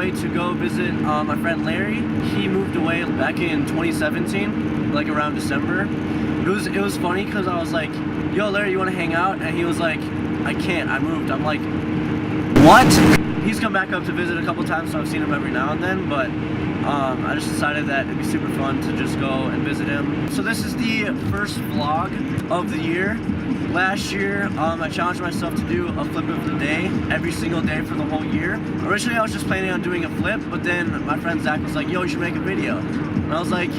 way to go visit my friend Larry. He moved away back in 2017, like around December. It was funny because I was like, yo Larry, you want to hang out? And he was like, I can't, I moved. I'm like, what? He's come back up to visit a couple times, so I've seen him every now and then, but I just decided that it'd be super fun to just go and visit him. So this is the first vlog of the year. Last year, I challenged myself to do a flip of the day every single day for the whole year. Originally, I was just planning on doing a flip, but then my friend Zach was like, yo, you should make a video. And I was like,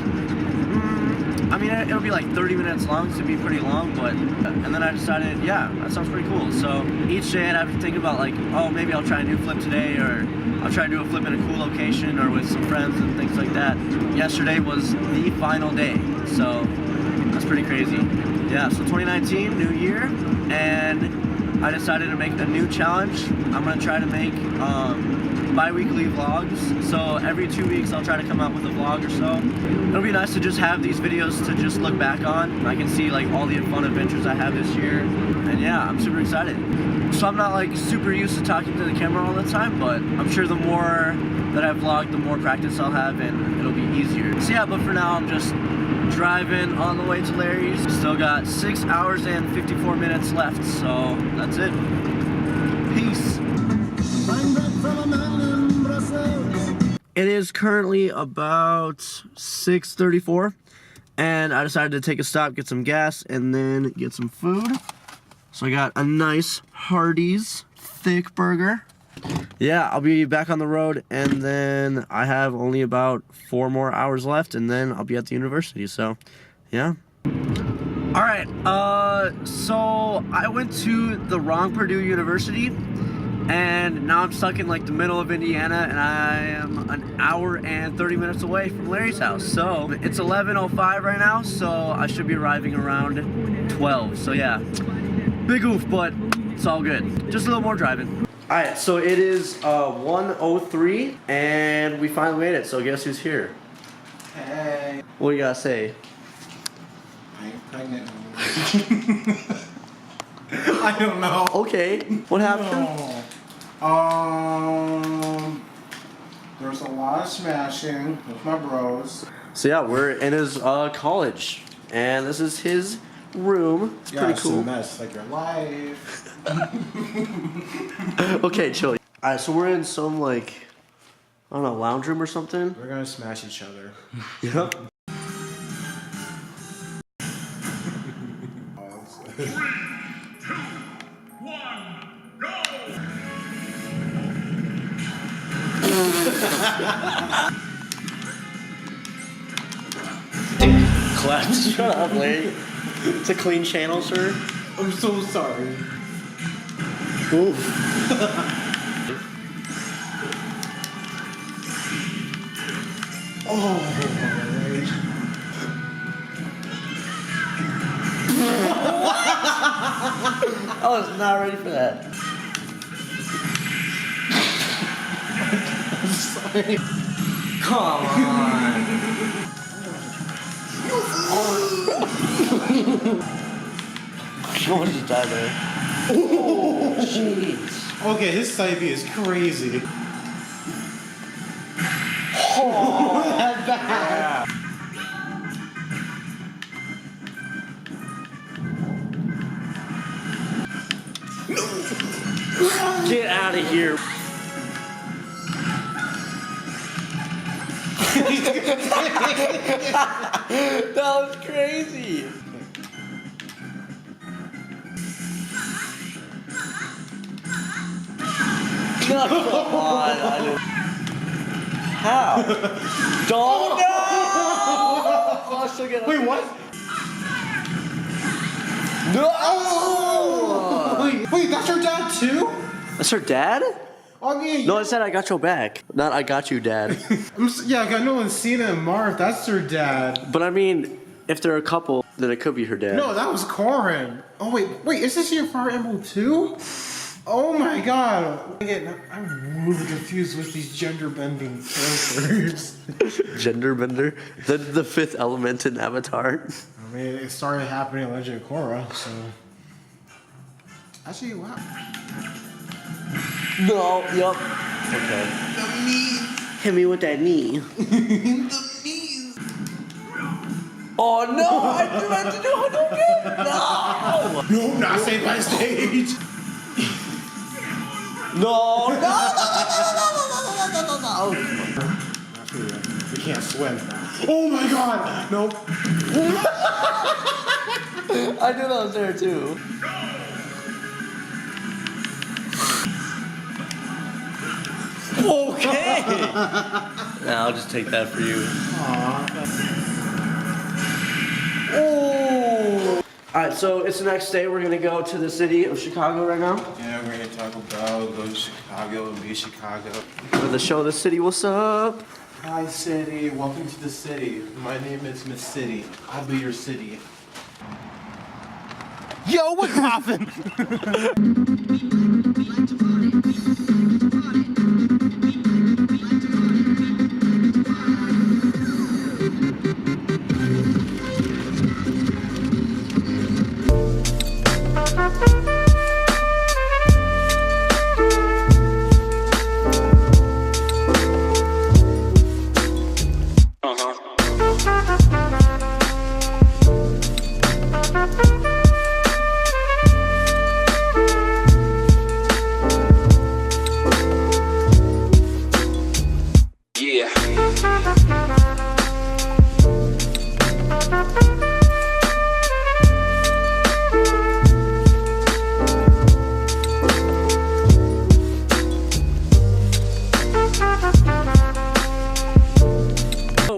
I mean, it'll be like 30 minutes long, so it'd be pretty long, but, and then I decided, yeah, that sounds pretty cool. So each day I'd have to think about like, oh, maybe I'll try a new flip today, or I'll try to do a flip in a cool location or with some friends and things like that. Yesterday was the final day, so that's pretty crazy. Yeah, so 2019, new year, and I decided to make a new challenge. I'm gonna try to make bi-weekly vlogs, so every 2 weeks I'll try to come out with a vlog or so. It'll be nice to just have these videos to just look back on. I can see like all the fun adventures I have this year, and yeah, I'm super excited. So I'm not like super used to talking to the camera all the time, but I'm sure the more that I vlog, the more practice I'll have and it'll be easier. So yeah, but for now I'm just driving on the way to Larry's. Still got 6 hours and 54 minutes left, so that's it. Peace. It is currently about 6:34, and I decided to take a stop, get some gas, and then get some food. So I got a nice Hardee's thick burger. Yeah, I'll be back on the road, and then I have only about 4 more hours left, and then I'll be at the university, so yeah. Alright, so I went to the wrong Purdue University, and now I'm stuck in like the middle of Indiana, and I am an hour and 30 minutes away from Larry's house. So it's 11:05 right now, so I should be arriving around 12. So yeah, big oof, but it's all good. Just a little more driving. Alright, so it is 1:03, and we finally made it, so guess who's here? Hey. What do you gotta say? I ain't pregnant anymore. I don't know. Okay, what happened? No. There's a lot of smashing with my bros. So yeah, we're in his college, and this is his room. It's pretty cool. It's a mess, like your life. Okay, chill. Alright, so we're in some like, I don't know, lounge room or something. We're gonna smash each other. Yep. 3, 2, 1, go! Claps. Shut up, Larry. It's a clean channel, sir. I'm so sorry. Oof. I was not ready for that. I'm sorry. Come on. Someone just died there. Oh, jeez. Okay, his side B is crazy. Oh, That bad. get out of here. That was crazy. No, come on. I didn't. How? Don't know. Oh, still get up. Wait, what? No. Wait, that's your dad too? That's her dad? I mean, No, I said I got your back. Not I got you, Dad. yeah, I got Nolan Cena and Marv. That's their dad. But I mean, if they're a couple, then it could be her dad. No, that was Corin. Oh wait, is this your Fire Emblem too? Oh my god. I'm really confused with these gender bending characters. Gender bender? The fifth element in Avatar. I mean, it started happening in Legend of Korra, so. Actually, wow. No, yup. Okay. The knees. Hit me with that knee. The knees. Oh no! I meant to do Hadouken! No! No, not Saved by Stage. No! No! We can't swim. Oh my god! Nope. I knew that was there too. Okay! Nah, I'll just take that for you. Oh! Alright, so it's the next day. We're gonna go to the city of Chicago right now. Yeah, we're gonna talk about go to Chicago and be Chicago. For the show, the city, what's up? Hi, city. Welcome to the city. My name is Miss City. I'll be your city. Yo, what's poppin'?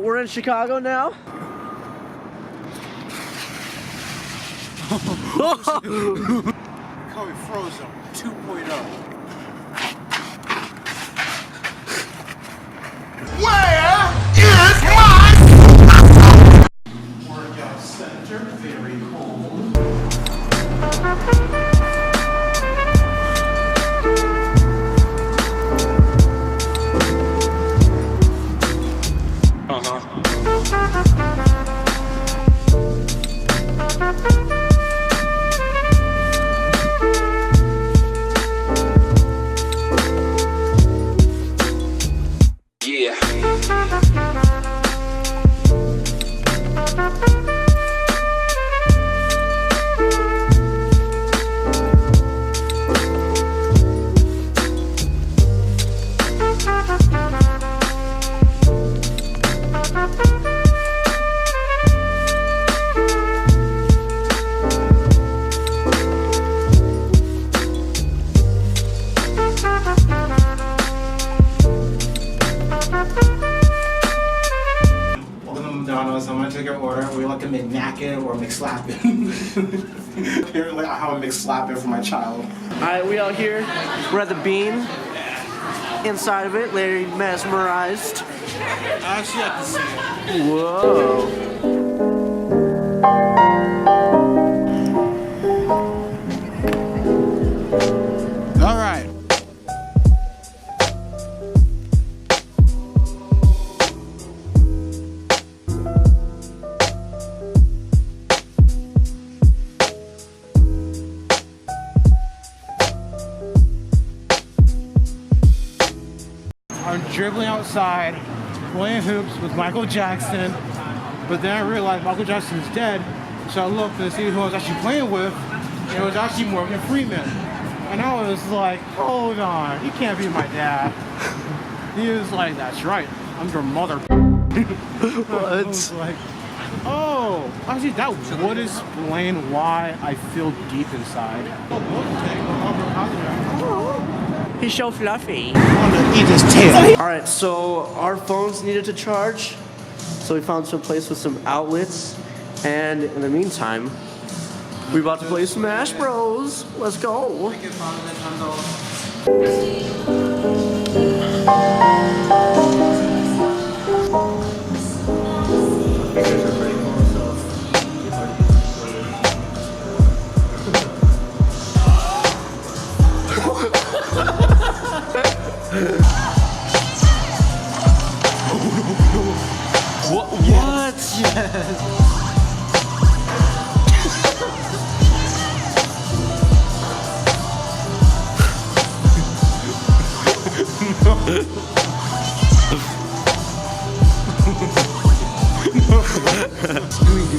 We're in Chicago now. Call me Frozen 2.0. Where is my workout center? Very cold. McDonald's, I'm gonna take your order. We like a McNacken or a McSlappin'. Here, like I have a McSlappin' for my child. Alright, we out here. We're at the Bean. Inside of it, Larry mesmerized. I actually have to see it. Whoa. All right. I'm dribbling outside, playing hoops with Michael Jackson, but then I realized Michael Jackson's dead, so I looked to see who I was actually playing with, and it was actually Morgan Freeman. And I was like, hold on, he can't be my dad. He was like, that's right, I'm your mother. What? I was like, oh, actually that would explain why I feel deep inside. He's so fluffy. I want to eat his tail. Alright, so our phones needed to charge. So we found some place with some outlets. And in the meantime, we're about to play Smash Bros. Let's go. What? Yes.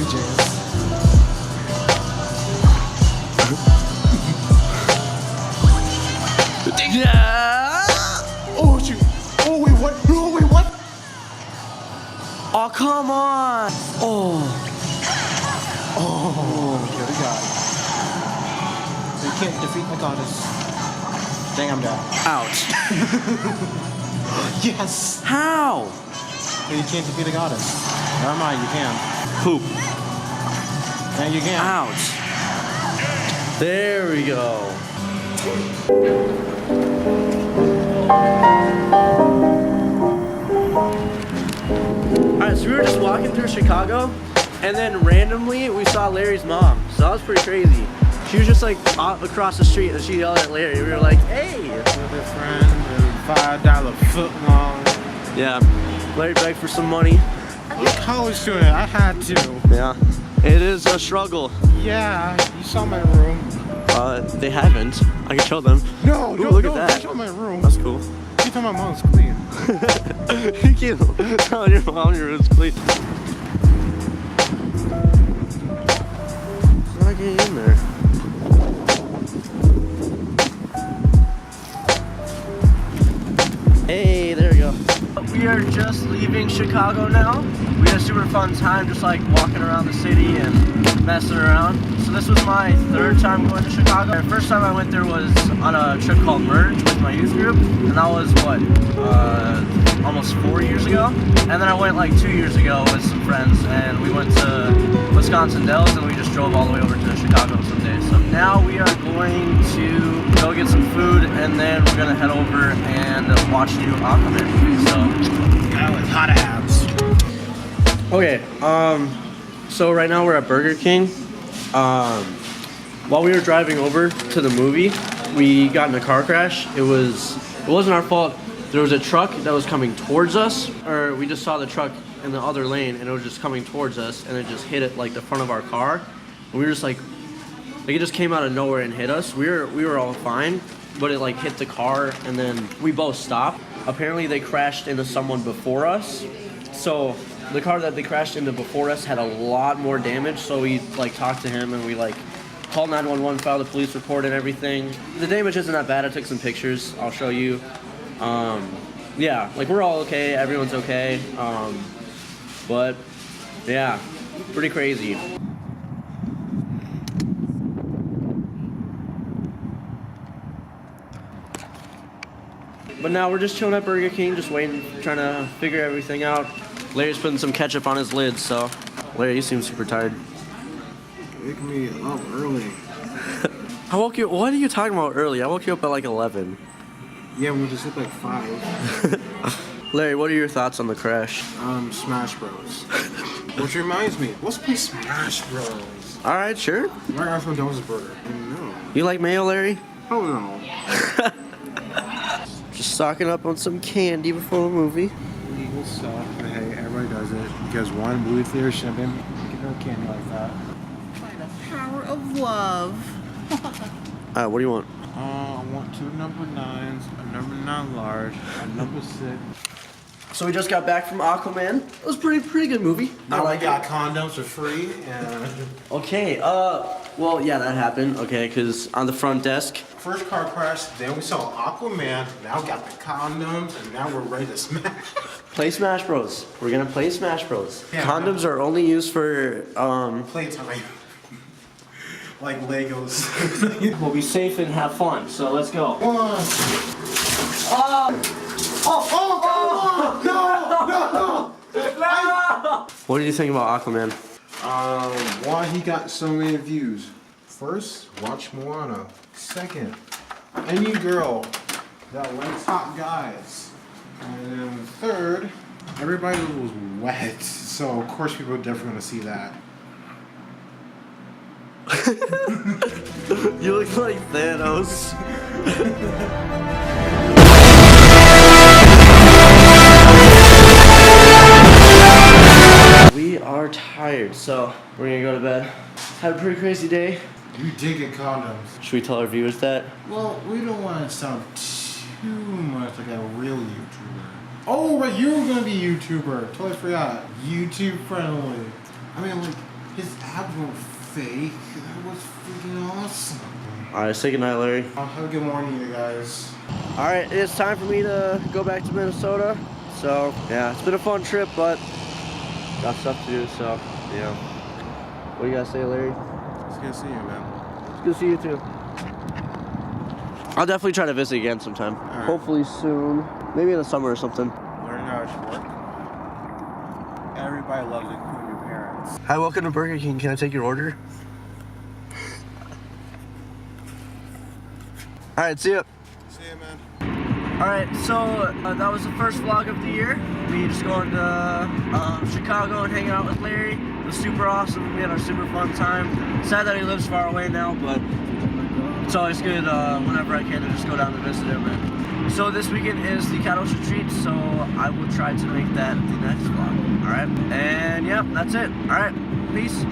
you, Jazz. Yeah. Oh shoot! Oh wait, what? Oh wait, what? Oh, come on. Oh. Oh, you're the god. You can't defeat my goddess. Dang, I'm down. Ouch. Yes! How? But you can't defeat a goddess. Never mind, you can. Poop. And you can. Ouch. There we go. Alright, so we were just walking through Chicago, and then randomly we saw Larry's mom. So that was pretty crazy. She was just like across the street, and she yelled at Larry. We were like, "Hey!" With a friend and $5 foot long. Yeah. Larry begged for some money. I'm a college student. I had to. Yeah. It is a struggle. Yeah, you saw my room. They haven't. I can show them. No, Ooh, no, look no, at that. don't show my room. That's cool. You tell my mom's clean. You can't tell your mom your room's clean. How do I get in there? Hey, there we go. We are just leaving Chicago now. We had a super fun time just like walking around the city and messing around. So this was my third time going to Chicago. The first time I went there was on a trip called Merge with my youth group, and that was what, almost 4 years ago. And then I went like 2 years ago with some friends, and we went to Wisconsin Dells, and we just drove all the way over to Chicago someday. So now we are going to go get some food, and then we're gonna head over and watch the new Aquaman movie. So Guy with hot abs. okay, so right now we're at Burger King. While we were driving over to the movie, we got in a car crash. It wasn't our fault. There was a truck that was coming towards us, or we just saw the truck in the other lane, and it was just coming towards us, and it just hit it like the front of our car. And we were just like it just came out of nowhere and hit us. We were all fine, but it like hit the car, and then we both stopped. Apparently they crashed into someone before us, so the car that they crashed into before us had a lot more damage. So we like talked to him, and we like called 911, filed a police report and everything. The damage isn't that bad. I took some pictures. I'll show you. Yeah, like we're all okay. Everyone's okay. But yeah, pretty crazy. But now we're just chilling at Burger King, just waiting, trying to figure everything out. Larry's putting some ketchup on his lids, so Larry, you seem super tired. Wake me up early. I woke you. What are you talking about early? I woke you up at like 11. Yeah, we just hit like 5. Larry, what are your thoughts on the crash? Smash Bros. Which reminds me, let's play Smash Bros. All right, sure. My iPhone does a burger. I know. You like mayo, Larry? Oh no. Just stocking up on some candy before the movie. Legal stuff, but hey, everybody does it because one movie theater shouldn't have been giving no candy like that. By the power of love. What do you want? I want 2 number 9s, a number 9 large, a number 6. So we just got back from Aquaman. It was pretty good movie. Now we got condoms for free and Okay, well, yeah, that happened. Okay, because on the front desk. first car crash, then we saw Aquaman, now we got the condoms, and now we're ready to smash. Play Smash Bros. We're gonna play Smash Bros. Yeah, Condoms are only used for, Playtime. Like Legos. we'll be safe and have fun, so let's go. One. No! What did you think about Aquaman? Why he got so many views? First, watch Moana. Second, any girl that likes hot guys. And then third, everybody was wet. So of course people are definitely gonna see that. You look like Thanos. We are tired, so we're gonna go to bed. Had a pretty crazy day. You did get condoms. Should we tell our viewers that? Well, we don't want to sound too much like a real YouTuber. Oh, right, you were gonna be a YouTuber. Totally forgot. YouTube friendly. I mean, like, His abs were fake. That was freaking awesome. Alright, say goodnight, Larry. Have a good morning, you guys. Alright, it's time for me to go back to Minnesota. So, yeah, it's been a fun trip, but got stuff to do, so, yeah. What do you guys say, Larry? It's good to see you, man. It's good to see you, too. I'll definitely try to visit again sometime. Right. Hopefully soon. Maybe in the summer or something. Learning how it should work. Everybody loves it, including your parents. Hi, welcome to Burger King. Can I take your order? Alright, see ya. See you, man. Alright, so that was the first vlog of the year. We just going to Chicago and hanging out with Larry. It was super awesome. We had a super fun time. Sad that he lives far away now, but it's always good whenever I can to just go down to visit him. And so this weekend is the Cattle's Retreat, so I will try to make that the next vlog. Alright, and yeah, that's it. Alright, peace.